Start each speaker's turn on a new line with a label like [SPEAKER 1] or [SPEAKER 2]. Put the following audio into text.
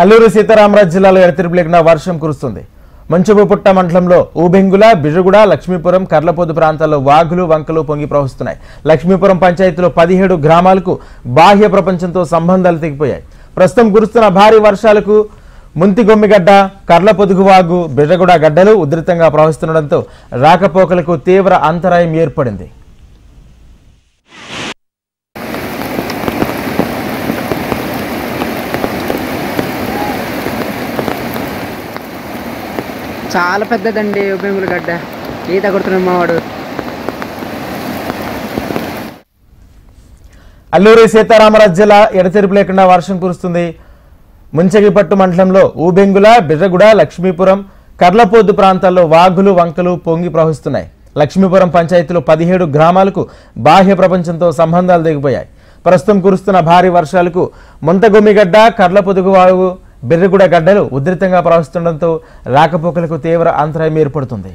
[SPEAKER 1] అల్లూరి సీతారామరాజు జిల్లాలో ఎడతెరిపిలేకుండా వర్షం కురుస్తుంది. మంచుపుట్ట మండలంలో ఊబెంగుల, బిర్రుగుడ, లక్ష్మీపురం, కర్లపోదు ప్రాంతాల్లో వాగులు, వంకలు పొంగి ప్రవహిస్తున్నాయి. లక్ష్మీపురం పంచాయతీలో 17 గ్రామాలకు బాహ్య ప్రపంచంతో సంబంధాలు తెగిపోయాయి. ప్రస్తుతం కురుస్తున్న భారీ వర్షాలకు ముంతిగొమ్మిగడ్డ, కర్లపొదుగు వాగు, బిర్రగూడ గడ్డలు ఉధృతంగా ప్రవహిస్తుండటంతో రాకపోకలకు తీవ్ర అంతరాయం ఏర్పడింది.
[SPEAKER 2] చాలా పెద్దదండి ఊబెంగుల గడ్డ. ఈత కొడుతున్నాడు మావాడు.
[SPEAKER 1] అల్లూరి సీతారామరాజు జిల్లా ఎడతెరిపి లేకుండా వర్షం కురుస్తుంది. ముంచగిపట్టు మండలంలో ఊబెంగుల, బిర్రగూడ, లక్ష్మీపురం, కర్లపోదు ప్రాంతాల్లో వాగులు, వంకలు పొంగి ప్రవహిస్తున్నాయి. లక్ష్మీపురం పంచాయతీలో 17 గ్రామాలకు బాహ్య ప్రపంచంతో సంబంధాలు తెగిపోయాయి. ప్రస్తుతం కురుస్తున్న భారీ వర్షాలకు ముంతగొమ్మిగడ్డ, కర్లపొదుగు వాగు, బిర్రగూడ గడ్డలు ఉధృతంగా ప్రవహిస్తుండటంతో రాకపోకలకు తీవ్ర అంతరాయం ఏర్పడుతుంది.